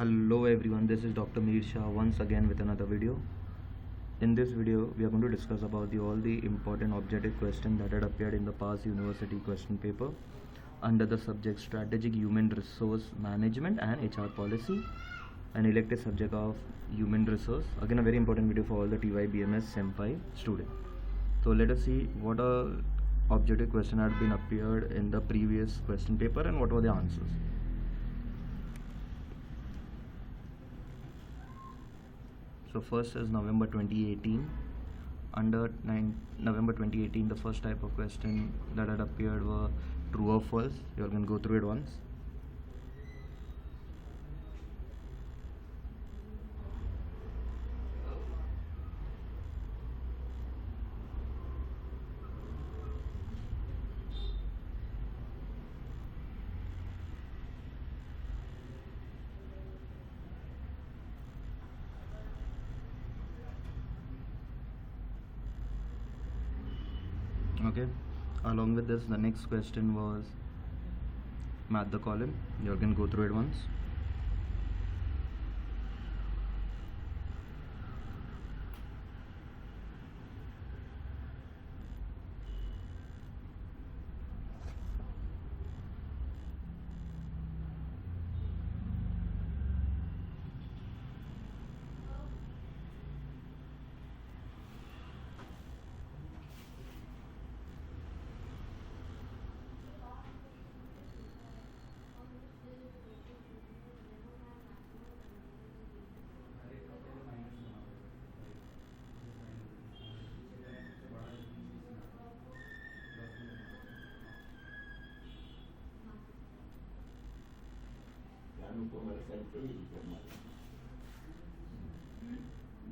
Hello everyone, this is Dr. Mihir Shah once again with another video. In this video, we are going to discuss about all the important objective questions that had appeared in the past university question paper under the subject Strategic Human Resource Management and HR Policy, an elective subject of Human Resource. Again, a very important video for all the TYBMS Sem V students. So let us see what objective question had been appeared in the previous question paper and what were the answers. So first is November 2018. Under November 2018, the first type of question that had appeared were true or false. You are going to go through it once. Okay, along with this, the next question was match the column. You're going to go through it once.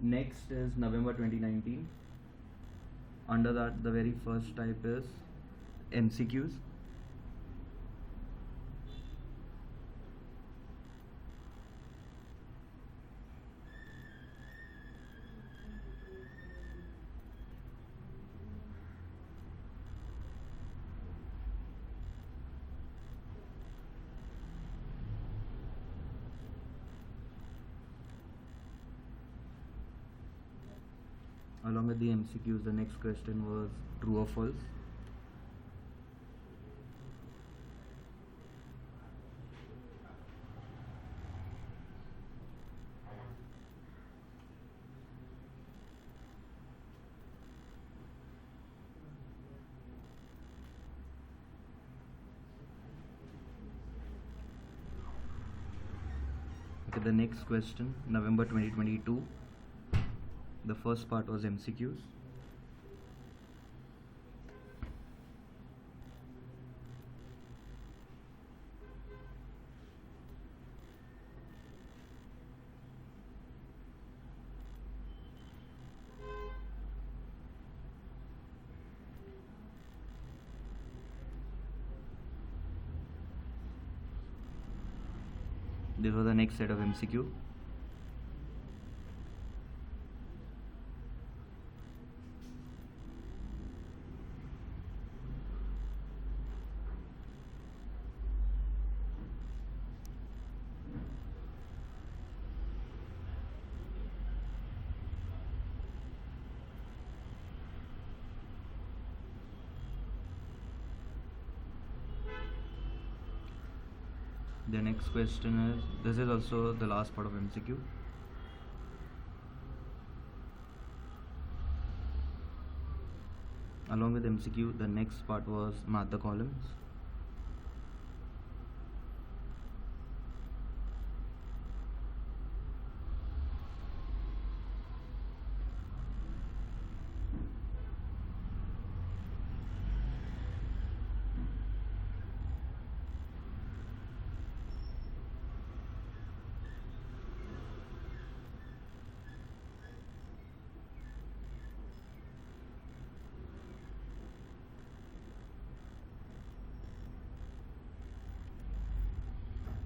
Next is November 2019. Under that, the very first type is MCQs. Along with the MCQs, the next question was true or false. Okay, the next question, November 2022. The first part was MCQs. This was the next set of MCQ. The next question is, this is also the last part of MCQ. Along with MCQ, the next part was match the columns.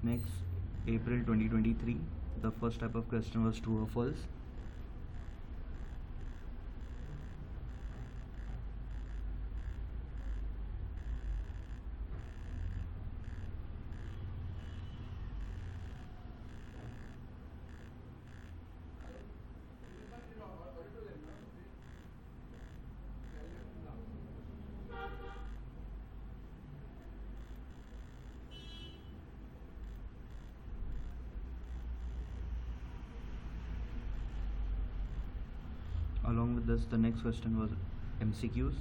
Next, April 2023, the first type of question was true or false. Along with this, the next question was MCQs.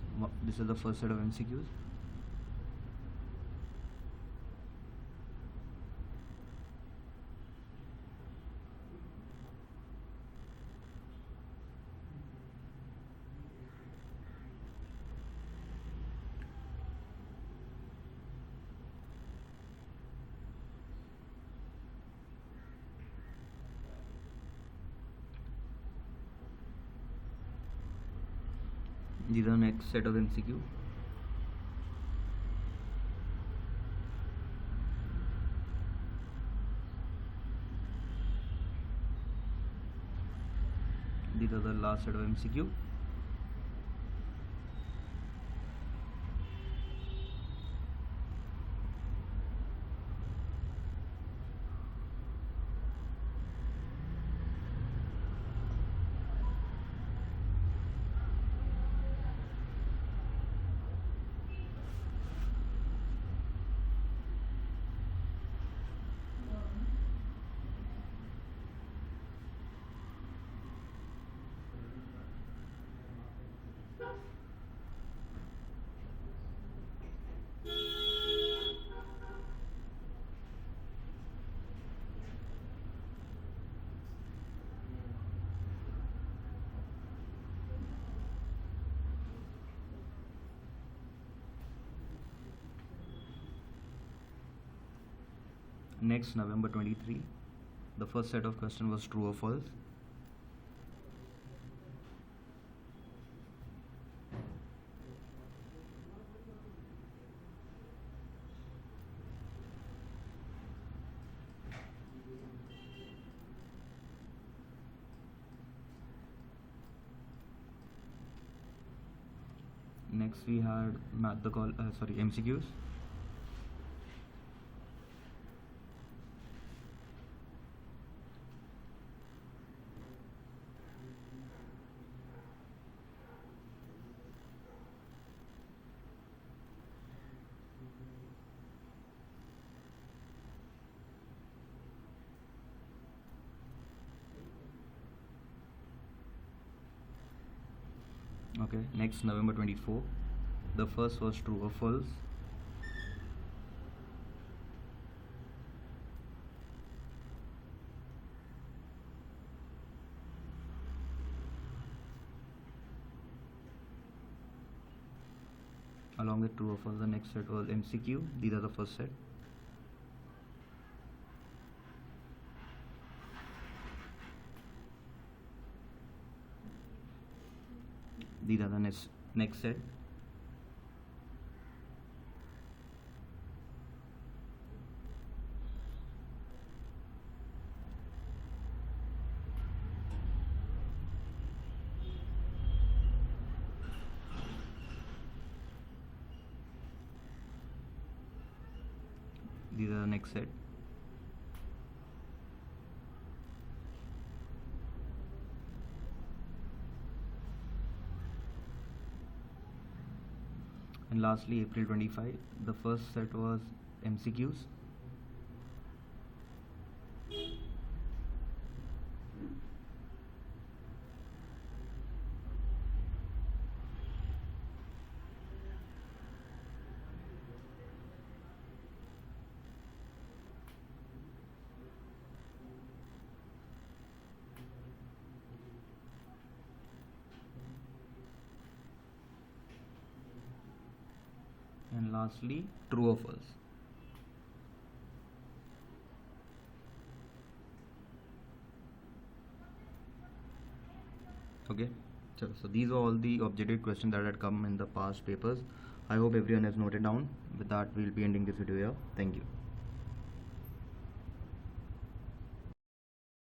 This is the first set of MCQs. These are the next set of MCQ. These are the last set of MCQ. Next, November 23, the first set of question was true or false. Next we had MCQs. Okay, next November 24, the first was true or false. Along with true or false, the next set was MCQ. These are the first set. These are the next set. These are the next set. And lastly, April 25, the first set was MCQs. And lastly, true or false. Okay, so these are all the objective questions that had come in the past papers. I hope everyone has noted down. With that, we'll be ending this video here. Thank you.